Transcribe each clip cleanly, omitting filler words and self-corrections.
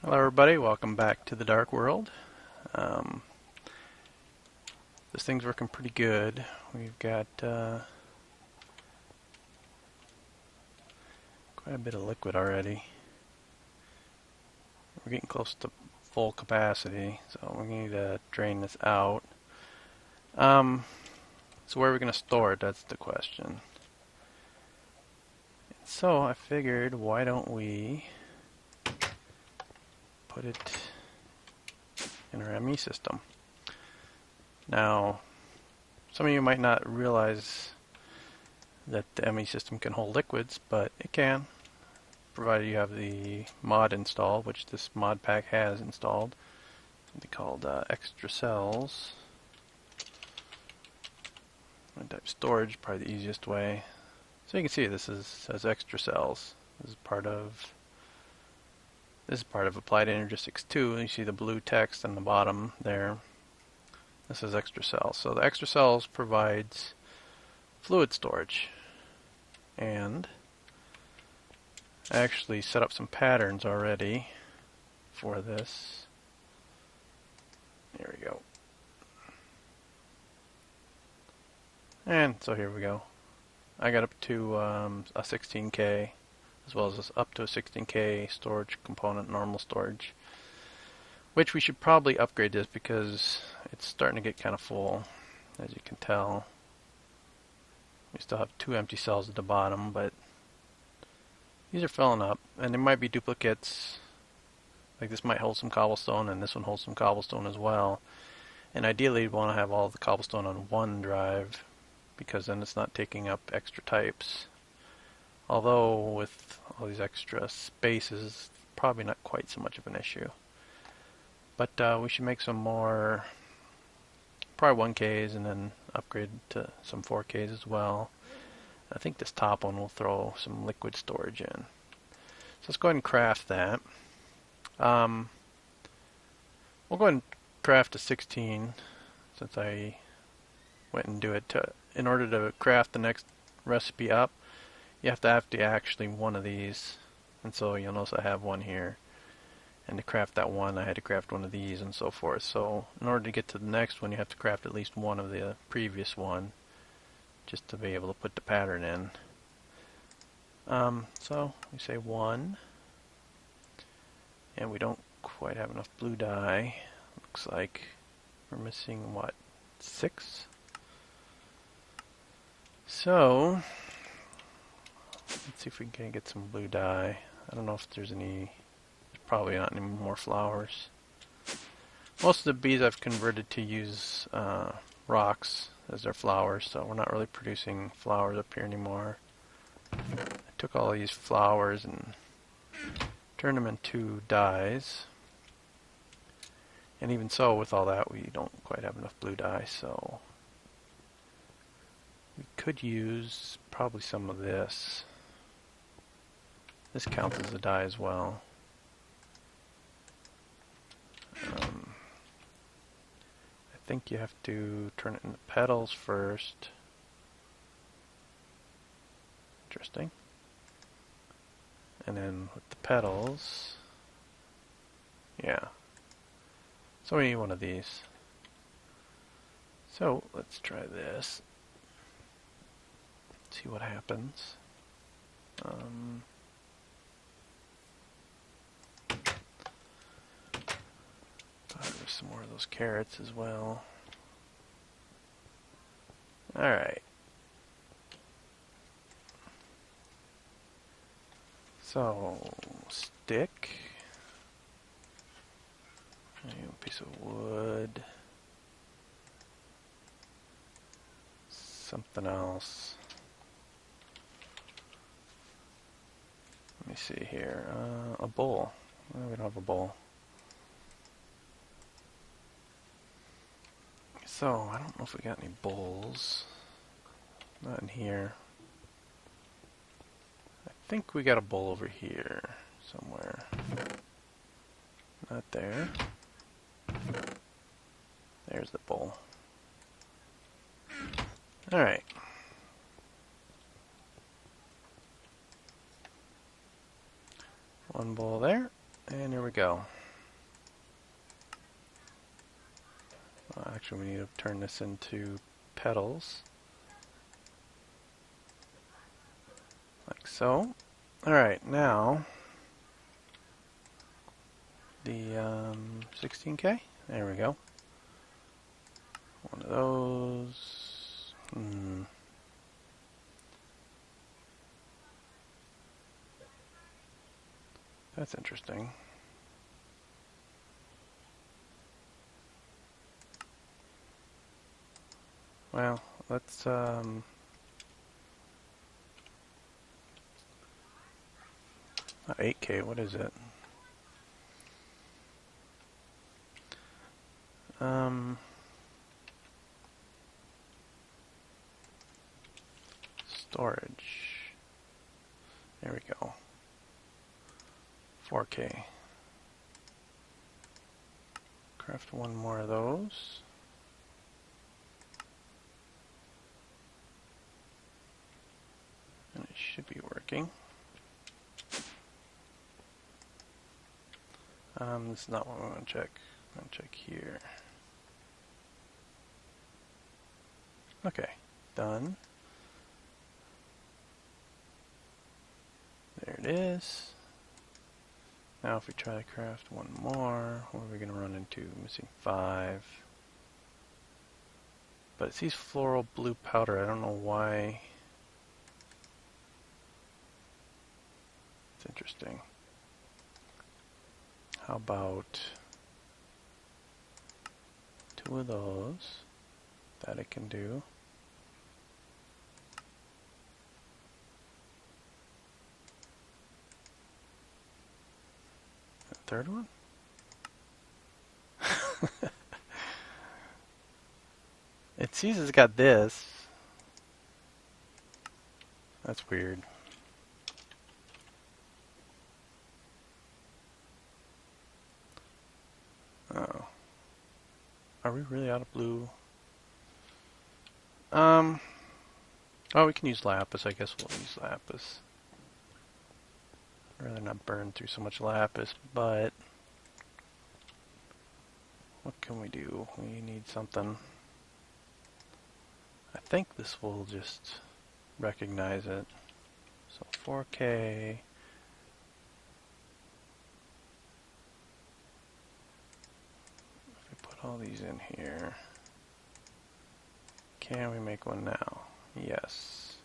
Hello everybody, welcome back to the Dark World. Um, this thing's working pretty good. We've got quite a bit of liquid already. We're getting close to full capacity, so we need to drain this out. So where are we going to store it? That's the question. So I figured, why don't we put it in our ME system. Now, some of you might not realize that the ME system can hold liquids, but it can, provided you have the mod installed, which this mod pack has installed. Something called extra cells. Type storage, probably the easiest way. So you can see this says extra cells. This is part of Applied Energistics 2. You see the blue text on the bottom there. This is extra cells. So the extra cells provides fluid storage. And I actually set up some patterns already for this. There we go. And so here we go. I got up to a 16K. As well as up to a 16K storage component, normal storage. Which we should probably upgrade this because it's starting to get kind of full, as you can tell. We still have 2 empty cells at the bottom, but these are filling up. And there might be duplicates. Like this might hold some cobblestone, and this one holds some cobblestone as well. And ideally you'd want to have all the cobblestone on one drive, because then it's not taking up extra types. Although with all these extra spaces, probably not quite so much of an issue. But we should make some more, probably 1Ks, and then upgrade to some 4Ks as well. I think this top one will throw some liquid storage in. So let's go ahead and craft that. We'll go ahead and craft a 16, since I went and do it. In order to craft the next recipe up, you have to actually one of these, and so you'll notice I have one here. And to craft that one, I had to craft one of these, and so forth. So in order to get to the next one, you have to craft at least one of the previous one, just to be able to put the pattern in. So we say 1, and we don't quite have enough blue dye. Looks like we're missing, what, 6? So let's see if we can get some blue dye. I don't know if there's probably not any more flowers. Most of the bees I've converted to use rocks as their flowers, so we're not really producing flowers up here anymore. I took all these flowers and turned them into dyes. And even so, with all that, we don't quite have enough blue dye, so we could use probably some of this. This counts as a dye as well. I think you have to turn it into petals first. Interesting. And then with the petals, yeah. So we need one of these. So let's try this. See what happens. There's some more of those carrots as well. Alright. So, stick. A piece of wood. Something else. Let me see here. A bowl. Oh, we don't have a bowl. So, I don't know if we got any bowls. Not in here. I think we got a bowl over here somewhere. Not there. There's the bowl. Alright. One bowl there, and here we go. Actually, we need to turn this into petals. Like so. Alright, now the 16K. There we go. One of those. That's interesting. Well, let's 8K, what is it? Storage. There we go. 4K. Craft one more of those. And it should be working. This is not what we want to check. I'm going to check here. Okay, done. There it is. Now if we try to craft one more, what are we going to run into? Missing 5. But it sees floral blue powder. I don't know why. It's interesting. How about 2 of those? That it can do. The third one? It sees it's got this. That's weird. Oh. Are we really out of blue? Oh, we can use lapis. I guess we'll use lapis. I'd rather not burn through so much lapis, but what can we do? We need something. I think this will just recognize it. So 4K. If we put all these in here, can we make one now? Yes.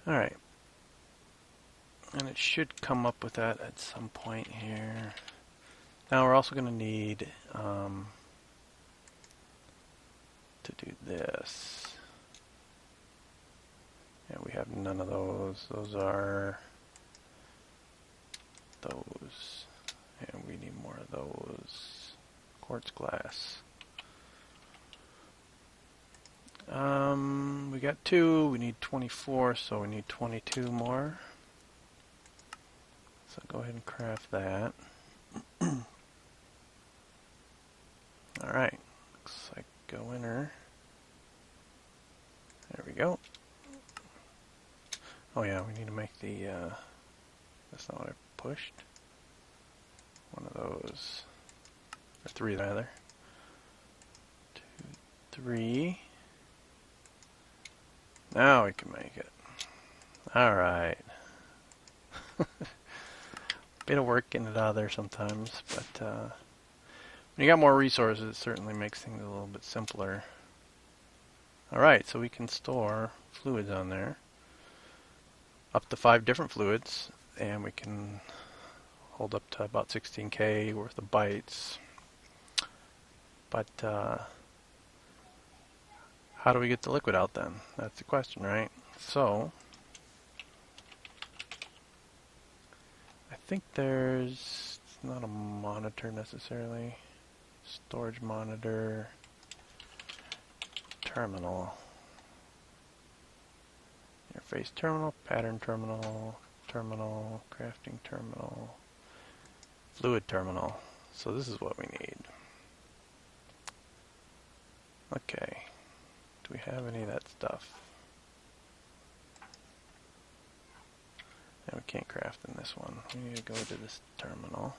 Alright. And it should come up with that at some point here. Now we're also going to need to do this. Yeah, we have none of those. Those are those. And we need more of those. Quartz glass. We got 2. We need 24, so we need 22 more. So go ahead and craft that. Alright, looks like go enter. There we go. Oh yeah, we need to make the, that's not what I pushed. One of those, or 3 rather. 2, 3. Now we can make it. Alright. Bit of work getting it out of there sometimes, but when you got more resources, it certainly makes things a little bit simpler. Alright, so we can store fluids on there. Up to 5 different fluids, and we can hold up to about 16K worth of bytes. But how do we get the liquid out then? That's the question, right? So I think there's not a monitor necessarily. Storage monitor, terminal, interface terminal, pattern terminal, terminal, crafting terminal, fluid terminal. So this is what we need. Okay, do we have any of that stuff? And we can't craft in this one. We need to go to this terminal.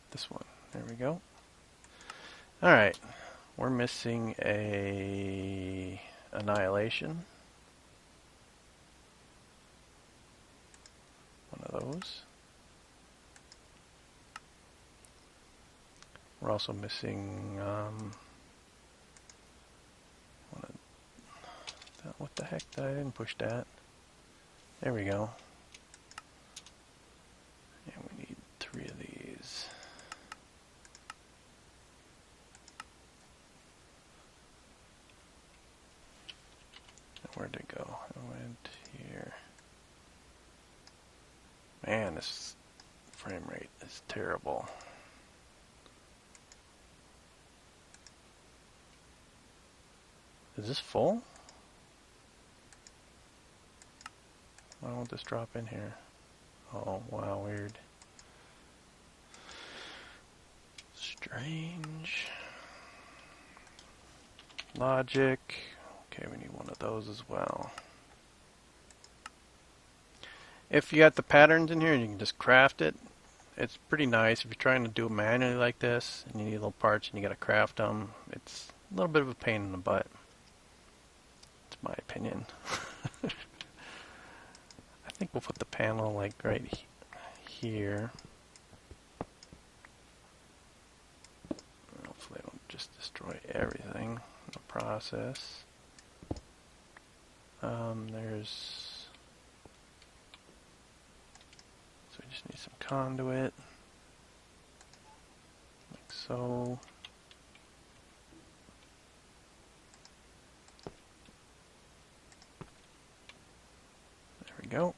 This one. There we go. Alright. We're missing a annihilation. One of those. We're also missing what the heck? I didn't push that. There we go. And we need 3 of these. And where'd it go? It went here. Man, this frame rate is terrible. Is this full? Why won't this drop in here? Oh, wow, weird. Strange. Logic. Okay, we need one of those as well. If you got the patterns in here and you can just craft it, it's pretty nice. If you're trying to do it manually like this and you need little parts and you gotta craft them, it's a little bit of a pain in the butt. It's my opinion. I think we'll put the panel like right here. Hopefully I don't just destroy everything in the process. So we just need some conduit, like so. There we go.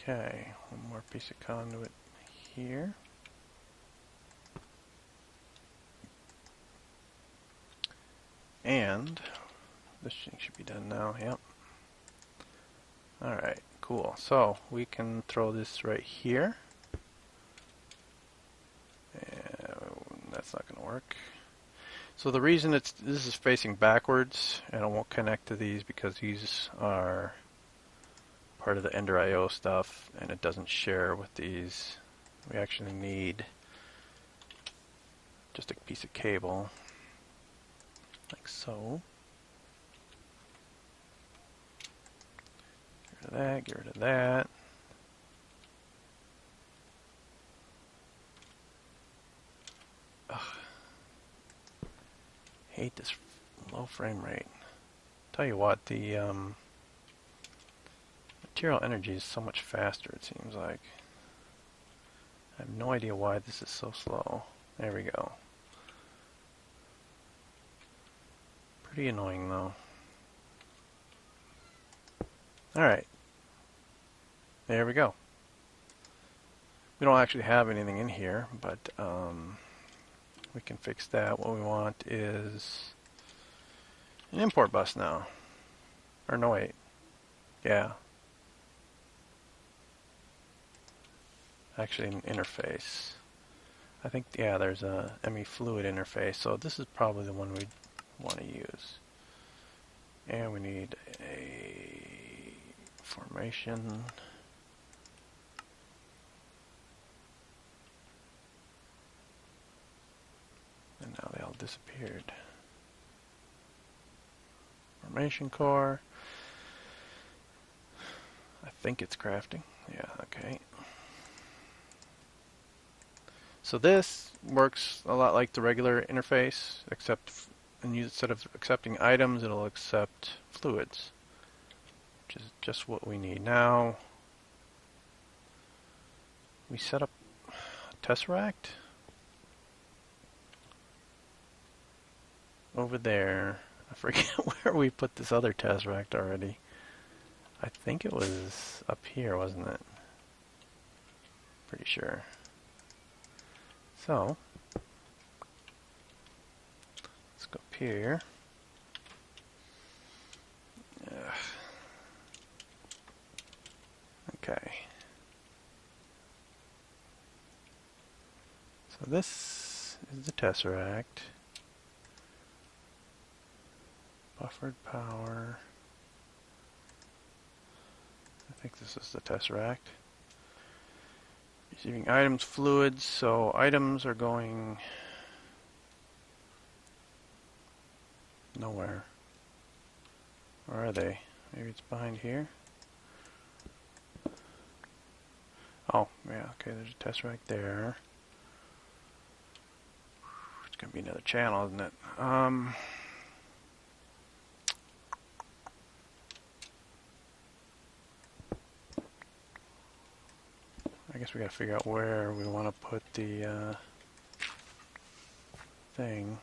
Okay, one more piece of conduit here. And this thing should be done now, yep. Alright, cool. So we can throw this right here. And that's not going to work. So the reason this is facing backwards and it won't connect to these because these are part of the Ender IO stuff and it doesn't share with these. We actually need just a piece of cable like so. Get rid of that, get rid of that. Ugh. Hate this low frame rate. Tell you what, the material energy is so much faster, it seems like. I have no idea why this is so slow. There we go. Pretty annoying though. Alright. There we go. We don't actually have anything in here, but we can fix that. What we want is an import bus now. Or no, wait. Yeah. Actually an interface. I think, yeah, there's a ME fluid interface, so this is probably the one we'd want to use. And we need a formation. And now they all disappeared. Formation core. I think it's crafting. Yeah, okay. So this works a lot like the regular interface, except instead of accepting items, it'll accept fluids, which is just what we need. Now, we set up a tesseract over there. I forget where we put this other tesseract already. I think it was up here, wasn't it? Pretty sure. So, let's go up here. Okay. So this is the tesseract. Buffered power. I think this is the tesseract. Receiving items, fluids. So items are going nowhere. Where are they? Maybe it's behind here? Oh, yeah, okay, there's a tesseract there. It's going to be another channel, isn't it? I guess we got to figure out where we want to put the thing.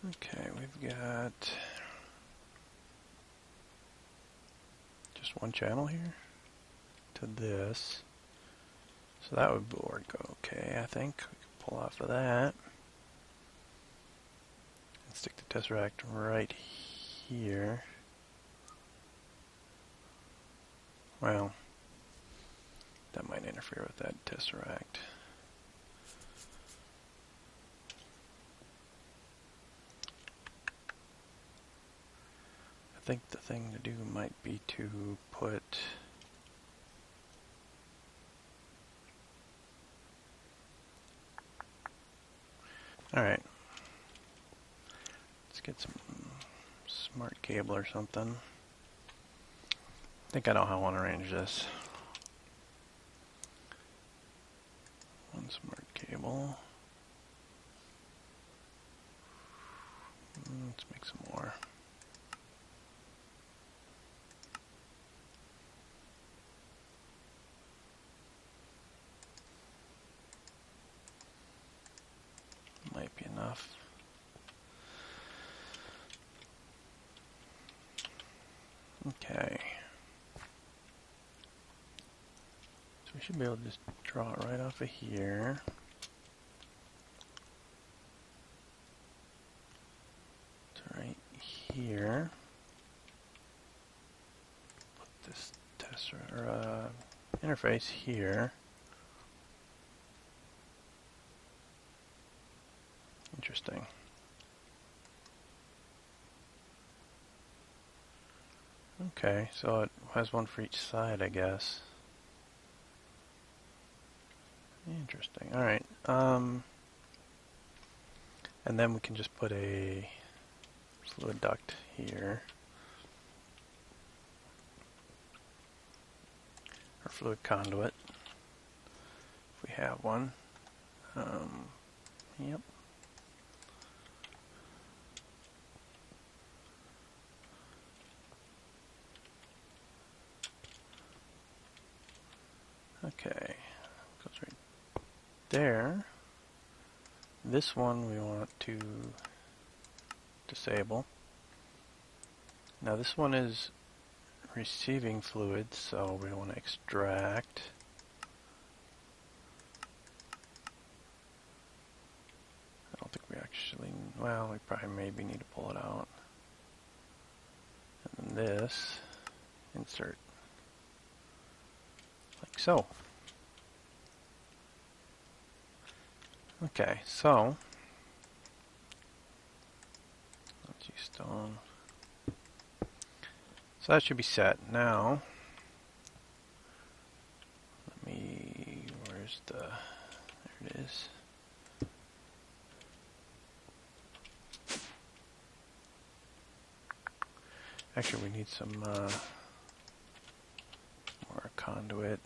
Okay, we've got just one channel here to this. So that would work okay, I think. We can pull off of that. And stick the tesseract right here. Well, that might interfere with that tesseract. I think the thing to do might be to put alright. Let's get some smart cable or something. I think I know how I want to arrange this. One smart cable. Let's make some more. Might be enough. Okay. So we should be able to just draw it right off of here. It's right here. Put this interface here. Interesting. Okay, so it has one for each side, I guess. Interesting. Alright. And then we can just put a fluid duct here. Or fluid conduit. If we have one. Yep. Okay, goes right there. This one we want to disable. Now this one is receiving fluids, so we want to extract. I don't think we actually, well, we probably maybe need to pull it out. And then this, insert. Like so. Okay, so let's use stone. So that should be set. Now, where's there it is. Actually, we need some more conduit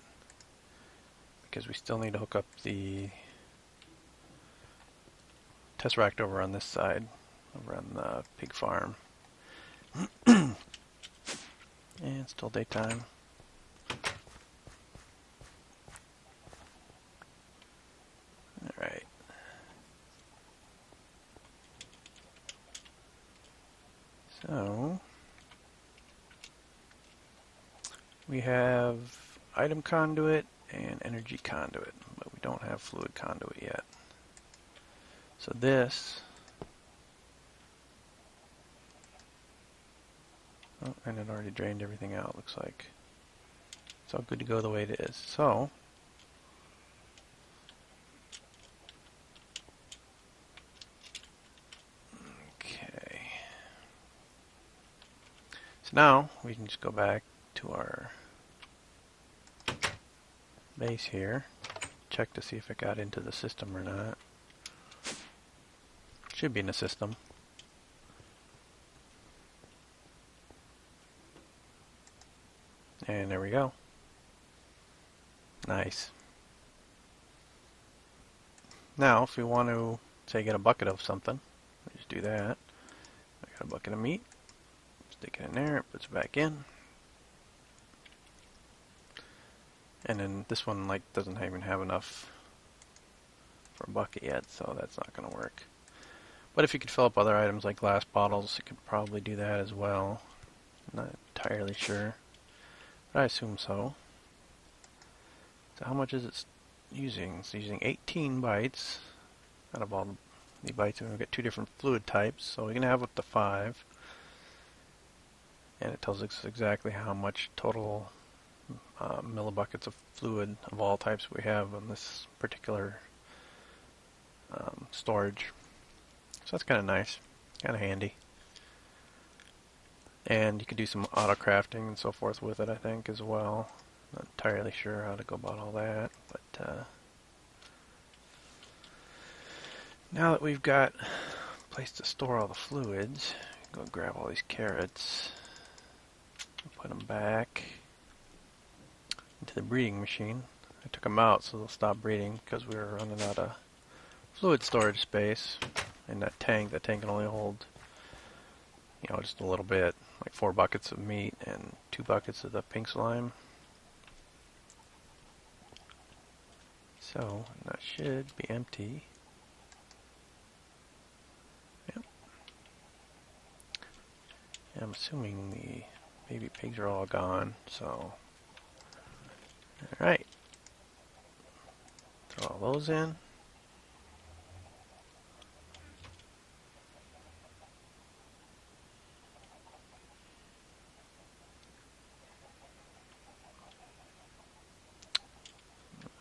because we still need to hook up the tesseract over on this side, over on the pig farm. And it's still daytime. Alright. So we have item conduit and energy conduit, but we don't have fluid conduit yet. So this, oh, and it already drained everything out, looks like. It's all good to go the way it is. So, okay. So now we can just go back to our base here, check to see if it got into the system or not. Should be in the system. And there we go. Nice. Now, if we want to, say, get a bucket of something, we just do that. I got a bucket of meat. Stick it in there, it puts it back in. And then this one doesn't even have enough for a bucket yet, so that's not going to work. But if you could fill up other items like glass bottles, you could probably do that as well. Not entirely sure, but I assume so. So how much is it using? It's using 18 bytes out of all the bytes. We've got 2 different fluid types, so we can have up to 5. And it tells us exactly how much total millibuckets of fluid of all types we have on this particular storage. So that's kind of nice, kind of handy. And you could do some auto crafting and so forth with it, I think, as well. Not entirely sure how to go about all that, but now that we've got a place to store all the fluids, go grab all these carrots, put them back into the breeding machine. I took them out so they'll stop breeding because we were running out of fluid storage space in that tank. That tank can only hold, just a little bit, like 4 buckets of meat and 2 buckets of the pink slime. So that should be empty. Yep. And I'm assuming the baby pigs are all gone, so alright. Throw all those in.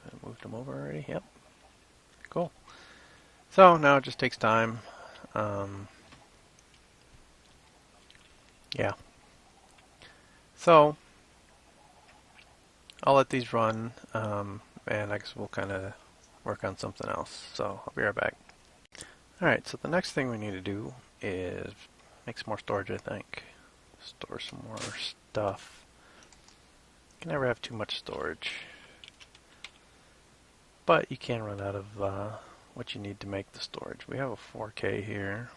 I moved them over already, yep. Cool. So now it just takes time. Yeah. So I'll let these run, and I guess we'll kind of work on something else. So I'll be right back. Alright, so the next thing we need to do is make some more storage, I think. Store some more stuff. You can never have too much storage. But you can run out of what you need to make the storage. We have a 4K here,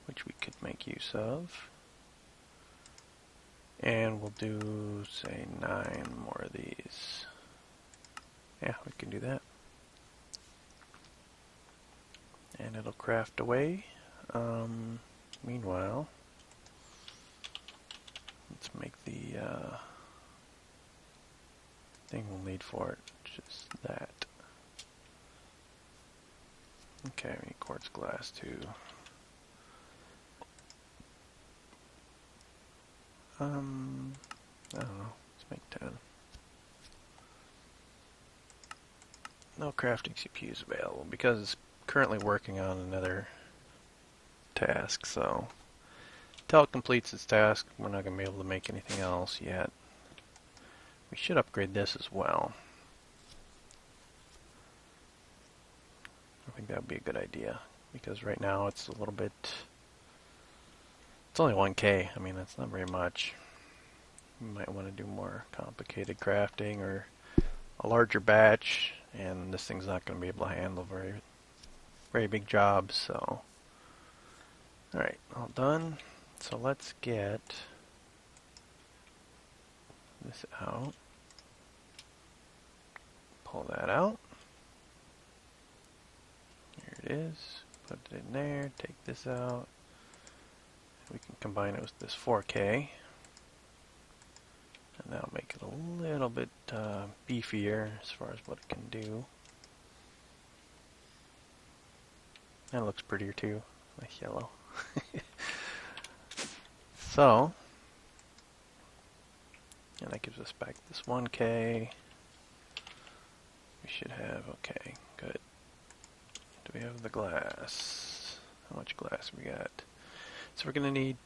which we could make use of. And we'll do, say, 9 more of these. Yeah, we can do that. And it'll craft away. Meanwhile, let's make the thing we'll need for it, just that. Okay, we need quartz glass too. I don't know, let's make 10. No crafting CPUs available because it's currently working on another task, so until it completes its task, we're not going to be able to make anything else yet. We should upgrade this as well. I think that would be a good idea because right now it's a little bit, it's only 1K. I mean, that's not very much. You might want to do more complicated crafting or a larger batch, and this thing's not going to be able to handle very big jobs. So, alright, all done. So let's get this out. Pull that out. Here it is. Put it in there. Take this out. We can combine it with this 4K. And that'll make it a little bit beefier as far as what it can do. That looks prettier too. Nice yellow. So, and that gives us back this 1K. We should have, okay, good. Do we have the glass? How much glass we got? So we're going to need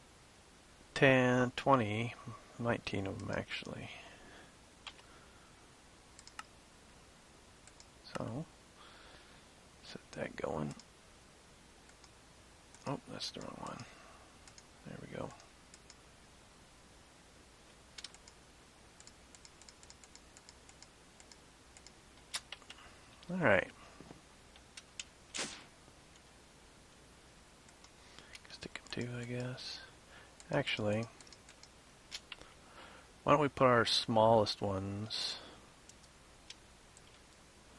10, 20, 19 of them actually. So, set that going. Oh, that's the wrong one. There we go. Alright. Stick them two, I guess. Actually, why don't we put our smallest ones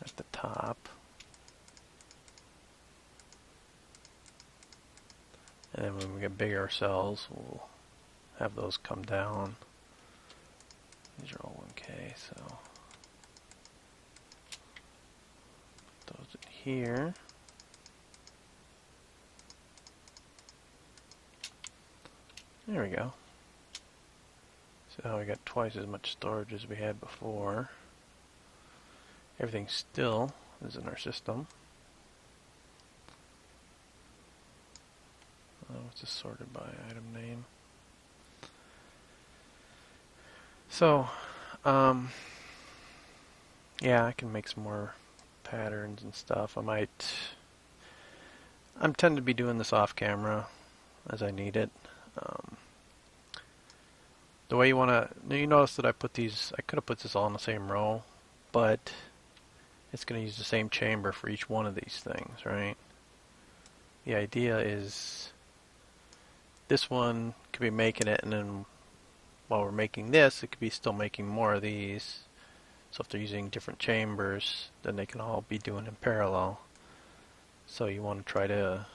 at the top. And then when we get bigger ourselves, we'll have those come down. These are all 1K, so put those in here. There we go. So now we got twice as much storage as we had before. Everything still is in our system. It's just sorted by item name. So, yeah, I can make some more patterns and stuff. I'm tend to be doing this off camera as I need it. The way you notice that I could have put this all in the same row, but it's going to use the same chamber for each one of these things, right? The idea is this one could be making it, and then while we're making this, it could be still making more of these. So if they're using different chambers, then they can all be doing in parallel. So you want to try to,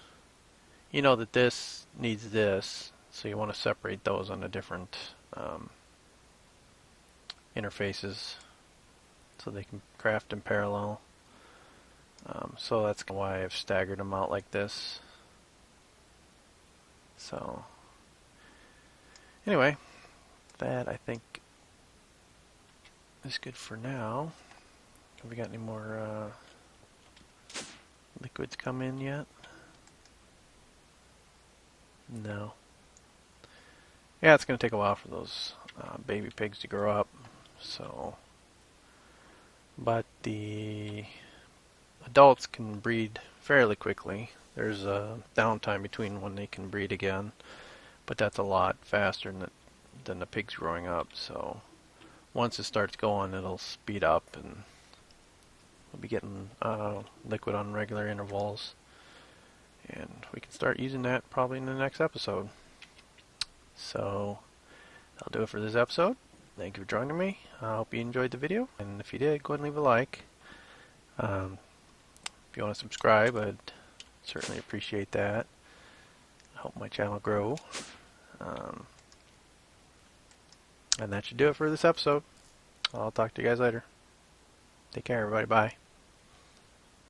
you know that this needs this, so you want to separate those on the different interfaces so they can craft in parallel. So that's why I've staggered them out like this. So anyway, that I think is good for now. Have we got any more liquids come in yet? No. Yeah, it's going to take a while for those baby pigs to grow up. So, but the adults can breed fairly quickly. There's a downtime between when they can breed again, but that's a lot faster than the pigs growing up. So once it starts going, it'll speed up, and we'll be getting liquid on regular intervals, and we can start using that probably in the next episode. So that'll do it for this episode. Thank you for joining me. I hope you enjoyed the video, and if you did, go ahead and leave a like. If you want to subscribe, I'd certainly appreciate that. Help my channel grow. And that should do it for this episode. I'll talk to you guys later. Take care, everybody. Bye.